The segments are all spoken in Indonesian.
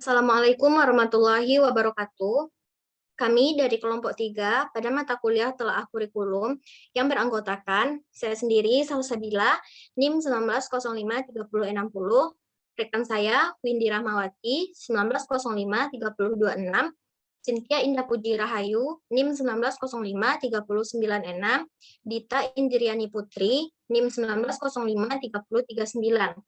Assalamualaikum warahmatullahi wabarakatuh. Kami dari kelompok 3 pada mata kuliah telaah kurikulum yang beranggotakan saya sendiri, Salsabila, NIM 19053060, rekan saya Windy Rahmawati 19053026, Cynthia Indah Puji Rahayu NIM 19053096, Dita Indriani Putri NIM 19053039.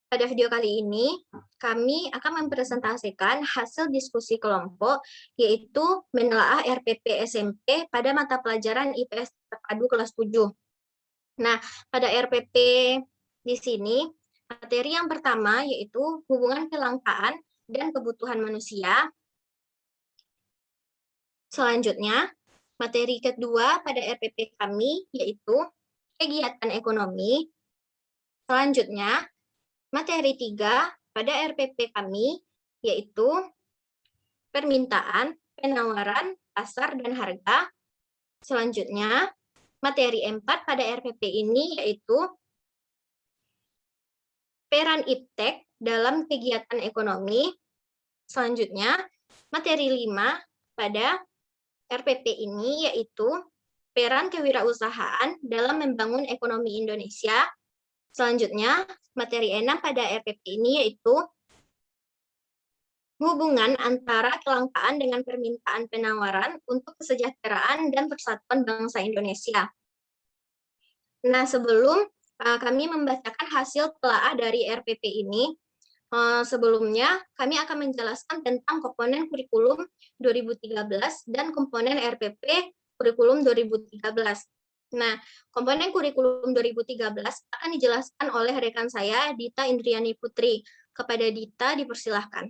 Pada video kali ini, kami akan mempresentasikan hasil diskusi kelompok, yaitu menelaah RPP SMP pada mata pelajaran IPS terpadu kelas 7. Nah, pada RPP di sini, materi yang pertama yaitu hubungan kelangkaan dan kebutuhan manusia. Selanjutnya, materi kedua pada RPP kami yaitu kegiatan ekonomi. Selanjutnya, materi 3 pada RPP kami, yaitu permintaan, penawaran, pasar, dan harga. Selanjutnya, materi 4 pada RPP ini yaitu peran IPTEK dalam kegiatan ekonomi. Selanjutnya, materi 5 pada RPP ini yaitu peran kewirausahaan dalam membangun ekonomi Indonesia. Selanjutnya, materi 6 pada RPP ini yaitu hubungan antara kelangkaan dengan permintaan penawaran untuk kesejahteraan dan persatuan bangsa Indonesia. Nah, sebelum kami membacakan hasil telaah dari RPP ini, sebelumnya kami akan menjelaskan tentang komponen kurikulum 2013 dan komponen RPP kurikulum 2013. Nah, komponen kurikulum 2013 akan dijelaskan oleh rekan saya, Dita Indriani Putri. Kepada Dita, dipersilahkan.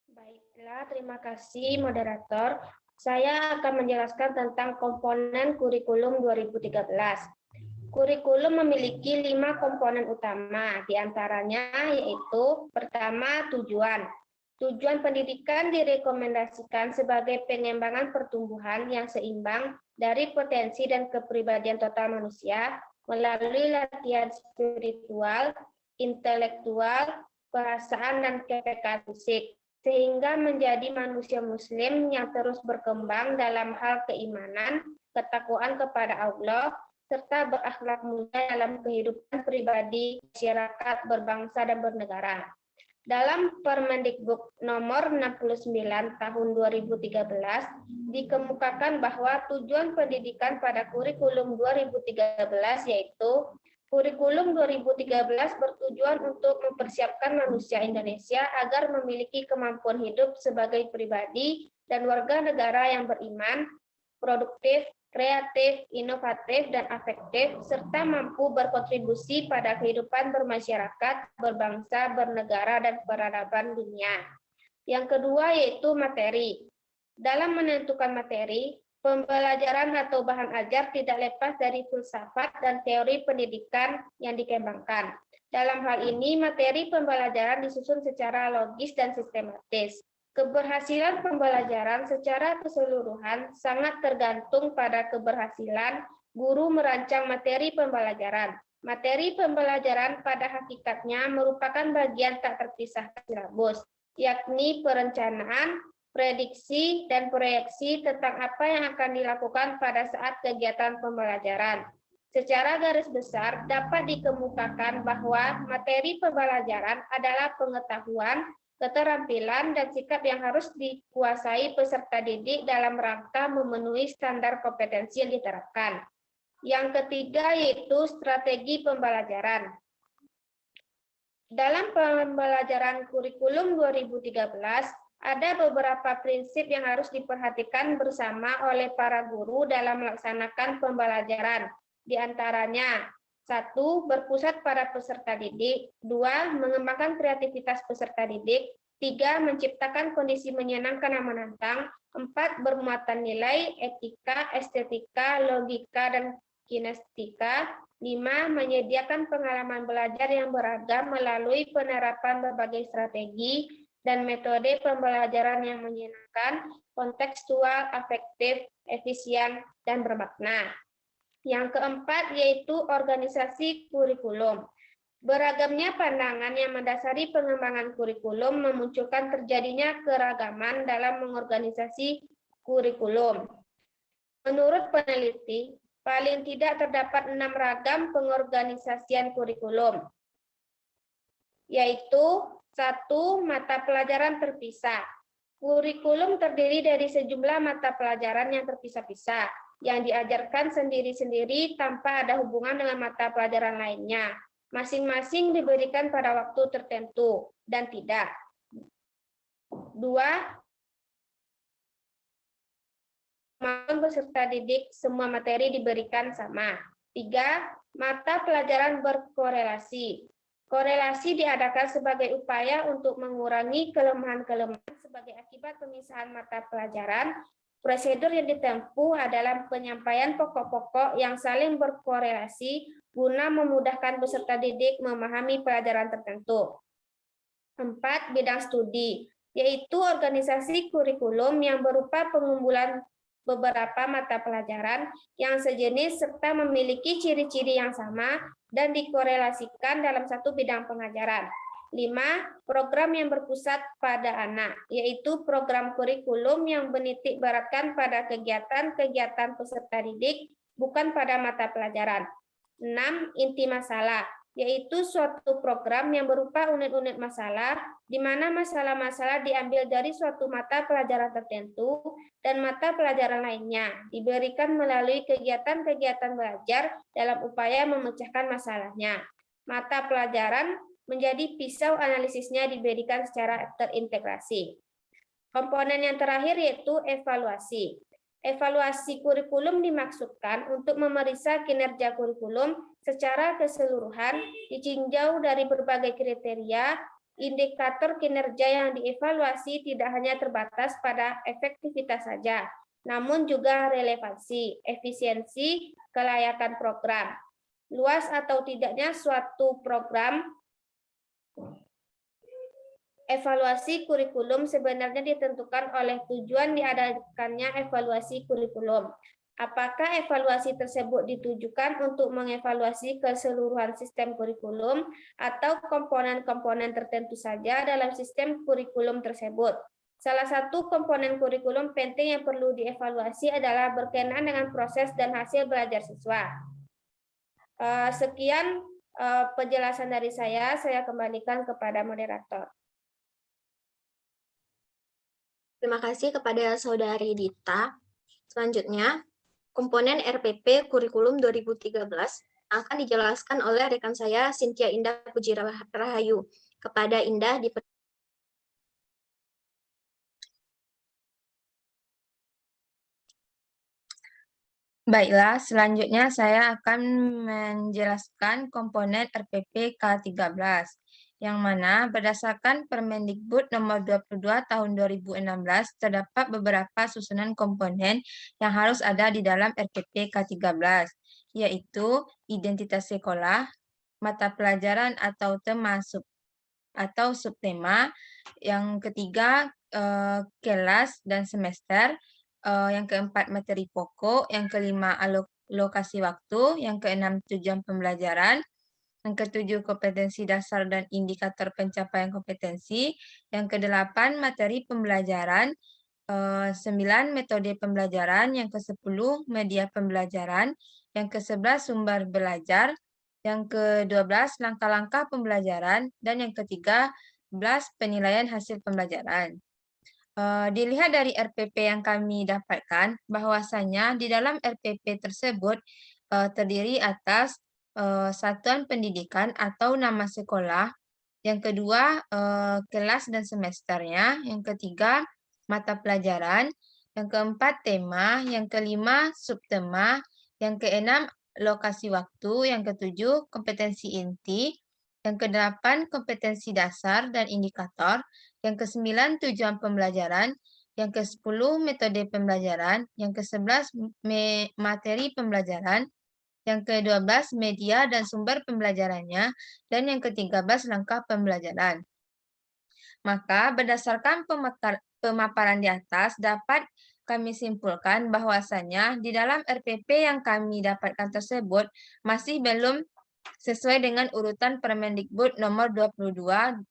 Baiklah, terima kasih moderator. Saya akan menjelaskan tentang komponen kurikulum 2013. Kurikulum memiliki 5 komponen utama, diantaranya yaitu pertama tujuan. Tujuan pendidikan direkomendasikan sebagai pengembangan pertumbuhan yang seimbang dari potensi dan kepribadian total manusia melalui latihan spiritual, intelektual, perasaan, dan kepekaan fisik, sehingga menjadi manusia muslim yang terus berkembang dalam hal keimanan, ketakwaan kepada Allah, serta berakhlak mulia dalam kehidupan pribadi, masyarakat, berbangsa, dan bernegara. Dalam Permendikbud nomor 69 tahun 2013 dikemukakan bahwa tujuan pendidikan pada kurikulum 2013 yaitu kurikulum 2013 bertujuan untuk mempersiapkan manusia Indonesia agar memiliki kemampuan hidup sebagai pribadi dan warga negara yang beriman, produktif, kreatif, inovatif, dan afektif, serta mampu berkontribusi pada kehidupan bermasyarakat, berbangsa, bernegara, dan peradaban dunia. Yang kedua yaitu materi. Dalam menentukan materi, pembelajaran atau bahan ajar tidak lepas dari filsafat dan teori pendidikan yang dikembangkan. Dalam hal ini, materi pembelajaran disusun secara logis dan sistematis. Keberhasilan pembelajaran secara keseluruhan sangat tergantung pada keberhasilan guru merancang materi pembelajaran. Materi pembelajaran pada hakikatnya merupakan bagian tak terpisahkan silabus, yakni perencanaan, prediksi, dan proyeksi tentang apa yang akan dilakukan pada saat kegiatan pembelajaran. Secara garis besar dapat dikemukakan bahwa materi pembelajaran adalah pengetahuan, keterampilan, dan sikap yang harus dikuasai peserta didik dalam rangka memenuhi standar kompetensi yang diterapkan. Yang ketiga yaitu strategi pembelajaran. Dalam pembelajaran kurikulum 2013, ada beberapa prinsip yang harus diperhatikan bersama oleh para guru dalam melaksanakan pembelajaran. Di antaranya, 1. Berpusat pada peserta didik. 2. Mengembangkan kreativitas peserta didik. 3. Menciptakan kondisi menyenangkan dan menantang. 4. Bermuatan nilai, etika, estetika, logika, dan kinestika. 5. Menyediakan pengalaman belajar yang beragam melalui penerapan berbagai strategi dan metode pembelajaran yang menyenangkan, kontekstual, afektif, efisien, dan bermakna. Yang keempat yaitu organisasi kurikulum. Beragamnya pandangan yang mendasari pengembangan kurikulum memunculkan terjadinya keragaman dalam mengorganisasi kurikulum. Menurut peneliti, paling tidak terdapat 6 ragam pengorganisasian kurikulum, yaitu 1. Mata pelajaran terpisah. Kurikulum terdiri dari sejumlah mata pelajaran yang terpisah-pisah, yang diajarkan sendiri-sendiri tanpa ada hubungan dengan mata pelajaran lainnya. Masing-masing diberikan pada waktu tertentu dan tidak. 2. Peserta didik semua materi diberikan sama. 3. Mata pelajaran berkorelasi. Korelasi diadakan sebagai upaya untuk mengurangi kelemahan-kelemahan sebagai akibat pemisahan mata pelajaran. Prosedur yang ditempuh adalah penyampaian pokok-pokok yang saling berkorelasi guna memudahkan peserta didik memahami pelajaran tertentu. 4. Bidang studi, yaitu organisasi kurikulum yang berupa pengumpulan beberapa mata pelajaran yang sejenis serta memiliki ciri-ciri yang sama dan dikorelasikan dalam satu bidang pengajaran. 5. Program yang berpusat pada anak, yaitu program kurikulum yang menitik beratkan pada kegiatan-kegiatan peserta didik, bukan pada mata pelajaran. 6. Inti masalah, yaitu suatu program yang berupa unit-unit masalah, di mana masalah-masalah diambil dari suatu mata pelajaran tertentu dan mata pelajaran lainnya, diberikan melalui kegiatan-kegiatan belajar dalam upaya memecahkan masalahnya. Mata pelajaran menjadi pisau analisisnya diberikan secara terintegrasi. Komponen yang terakhir yaitu evaluasi. Evaluasi kurikulum dimaksudkan untuk memeriksa kinerja kurikulum secara keseluruhan, ditinjau dari berbagai kriteria. Indikator kinerja yang dievaluasi tidak hanya terbatas pada efektivitas saja, namun juga relevansi, efisiensi, kelayakan program. Luas atau tidaknya suatu program. Evaluasi kurikulum sebenarnya ditentukan oleh tujuan diadakannya evaluasi kurikulum. Apakah evaluasi tersebut ditujukan untuk mengevaluasi keseluruhan sistem kurikulum atau komponen-komponen tertentu saja dalam sistem kurikulum tersebut? Salah satu komponen kurikulum penting yang perlu dievaluasi adalah berkenaan dengan proses dan hasil belajar siswa. Sekian penjelasan dari saya kembalikan kepada moderator. Terima kasih kepada Saudari Dita. Selanjutnya, komponen RPP Kurikulum 2013 akan dijelaskan oleh rekan saya, Cynthia Indah Puji Rahayu. Kepada Indah, Baiklah, selanjutnya saya akan menjelaskan komponen RPP K13, yang mana berdasarkan Permendikbud nomor 22 tahun 2016 terdapat beberapa susunan komponen yang harus ada di dalam RPP K13, yaitu identitas sekolah, mata pelajaran atau tema atau subtema, yang ketiga kelas dan semester, yang keempat materi pokok, yang kelima alokasi waktu, yang keenam tujuan pembelajaran, yang ketujuh kompetensi dasar dan indikator pencapaian kompetensi, yang kedelapan materi pembelajaran, 9 metode pembelajaran, yang ke-10 media pembelajaran, yang ke-11 sumber belajar, yang ke-12 langkah-langkah pembelajaran, dan yang ke-13 penilaian hasil pembelajaran. Dilihat dari RPP yang kami dapatkan, bahwasanya di dalam RPP tersebut terdiri atas satuan pendidikan atau nama sekolah, yang kedua kelas dan semesternya, yang ketiga mata pelajaran, yang keempat tema, yang kelima subtema, yang keenam lokasi waktu, yang ketujuh kompetensi inti, yang kedelapan kompetensi dasar dan indikator, yang ke-9 tujuan pembelajaran, yang ke-10 metode pembelajaran, yang ke-11 materi pembelajaran, yang ke-12 media dan sumber pembelajarannya, dan yang ke-13 langkah pembelajaran. Maka berdasarkan pemaparan di atas dapat kami simpulkan bahwasanya di dalam RPP yang kami dapatkan tersebut masih belum sesuai dengan urutan Permendikbud nomor 22,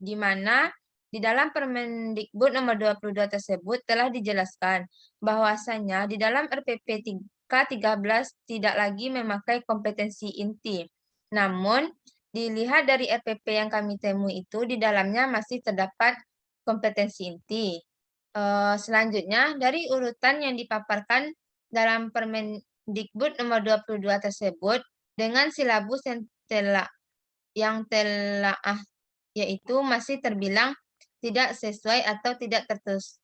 di mana di dalam Permendikbud nomor 22 tersebut telah dijelaskan bahwasanya di dalam RPP K13 tidak lagi memakai kompetensi inti. Namun, dilihat dari RPP yang kami temui itu, di dalamnya masih terdapat kompetensi inti. Selanjutnya, dari urutan yang dipaparkan dalam Permendikbud nomor 22 tersebut, dengan silabus yang telah yaitu masih terbilang tidak sesuai atau tidak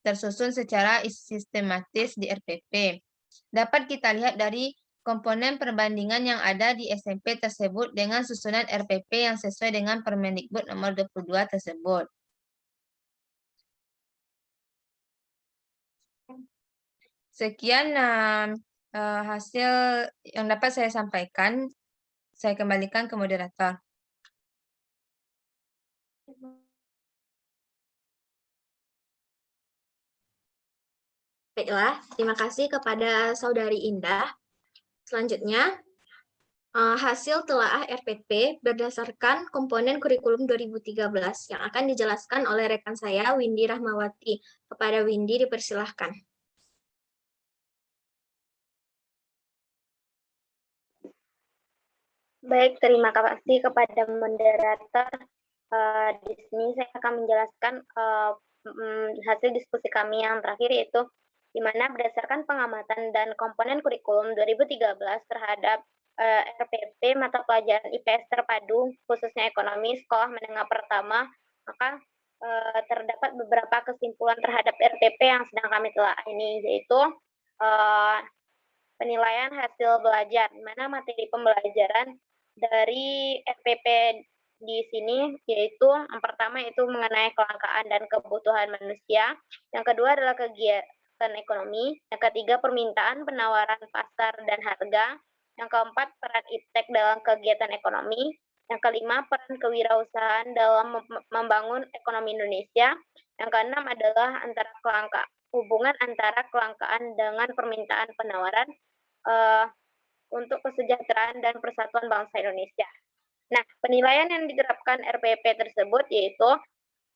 tersusun secara sistematis di RPP. Dapat kita lihat dari komponen perbandingan yang ada di SMP tersebut dengan susunan RPP yang sesuai dengan Permendikbud nomor 22 tersebut. Sekian hasil yang dapat saya sampaikan. Saya kembalikan ke moderator. Baiklah, terima kasih kepada Saudari Indah. Selanjutnya, hasil telaah RPP berdasarkan komponen kurikulum 2013 yang akan dijelaskan oleh rekan saya, Windy Rahmawati. Kepada Windy, dipersilahkan. Baik, terima kasih kepada moderator. Di sini saya akan menjelaskan hasil diskusi kami yang terakhir, yaitu di mana berdasarkan pengamatan dan komponen kurikulum 2013 terhadap RPP mata pelajaran IPS terpadu, khususnya ekonomi sekolah menengah pertama, maka terdapat beberapa kesimpulan terhadap RPP yang sedang kami telah ini, yaitu penilaian hasil belajar, di mana materi pembelajaran dari RPP di sini yaitu yang pertama itu mengenai kelangkaan dan kebutuhan manusia, yang kedua adalah kegiatan ekonomi, yang ketiga permintaan, penawaran pasar dan harga, yang keempat peran iptek dalam kegiatan ekonomi, yang kelima peran kewirausahaan dalam membangun ekonomi Indonesia, yang keenam adalah hubungan antara kelangkaan dengan permintaan penawaran untuk kesejahteraan dan persatuan bangsa Indonesia. Nah, penilaian yang diterapkan RPP tersebut yaitu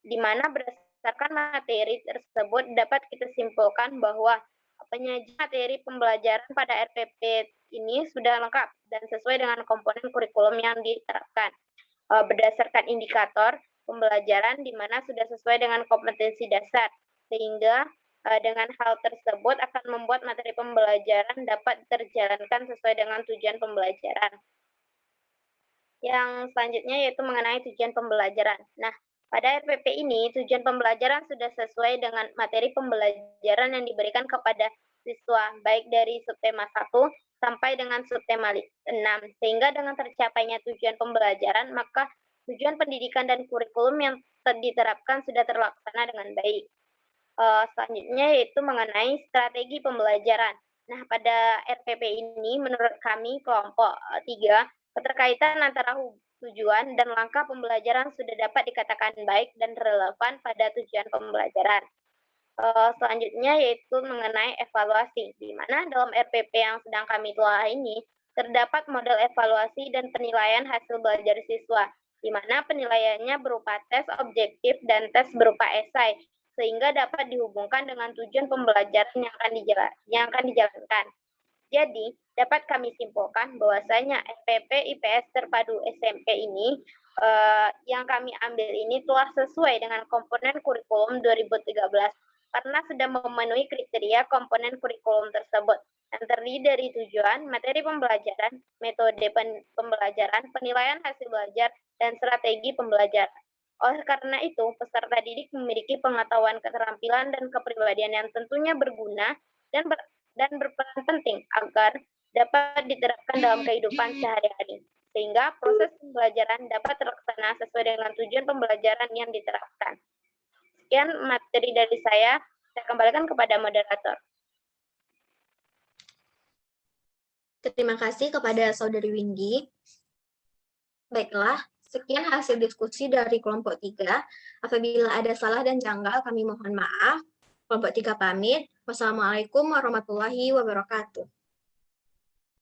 di mana berdasarkan materi tersebut dapat kita simpulkan bahwa penyajian materi pembelajaran pada RPP ini sudah lengkap dan sesuai dengan komponen kurikulum yang diterapkan. Berdasarkan indikator pembelajaran di mana sudah sesuai dengan kompetensi dasar, sehingga dengan hal tersebut akan membuat materi pembelajaran dapat terjalankan sesuai dengan tujuan pembelajaran. Yang selanjutnya yaitu mengenai tujuan pembelajaran. Nah, pada RPP ini tujuan pembelajaran sudah sesuai dengan materi pembelajaran yang diberikan kepada siswa, baik dari subtema 1 sampai dengan subtema 6. Sehingga dengan tercapainya tujuan pembelajaran, maka tujuan pendidikan dan kurikulum yang diterapkan sudah terlaksana dengan baik. Selanjutnya yaitu mengenai strategi pembelajaran. Nah, pada RPP ini menurut kami kelompok 3, keterkaitan antara tujuan dan langkah pembelajaran sudah dapat dikatakan baik dan relevan pada tujuan pembelajaran. Selanjutnya yaitu mengenai evaluasi, di mana dalam RPP yang sedang kami telah ini terdapat model evaluasi dan penilaian hasil belajar siswa, di mana penilaiannya berupa tes objektif dan tes berupa esai, sehingga dapat dihubungkan dengan tujuan pembelajaran yang akan dijalankan. Jadi, dapat kami simpulkan bahwasanya RPP IPS terpadu SMP ini yang kami ambil ini telah sesuai dengan komponen kurikulum 2013 karena sudah memenuhi kriteria komponen kurikulum tersebut yang terdiri dari tujuan, materi pembelajaran, metode pembelajaran, penilaian hasil belajar, dan strategi pembelajaran. Oleh karena itu, peserta didik memiliki pengetahuan, keterampilan, dan kepribadian yang tentunya berguna dan berperan penting agar dapat diterapkan dalam kehidupan sehari-hari, sehingga proses pembelajaran dapat terlaksana sesuai dengan tujuan pembelajaran yang diterapkan. Sekian materi dari saya kembalikan kepada moderator. Terima kasih kepada Saudari Windy. Baiklah, sekian hasil diskusi dari kelompok 3. Apabila ada salah dan janggal, kami mohon maaf. Kelompok 3 pamit. Wassalamualaikum warahmatullahi wabarakatuh.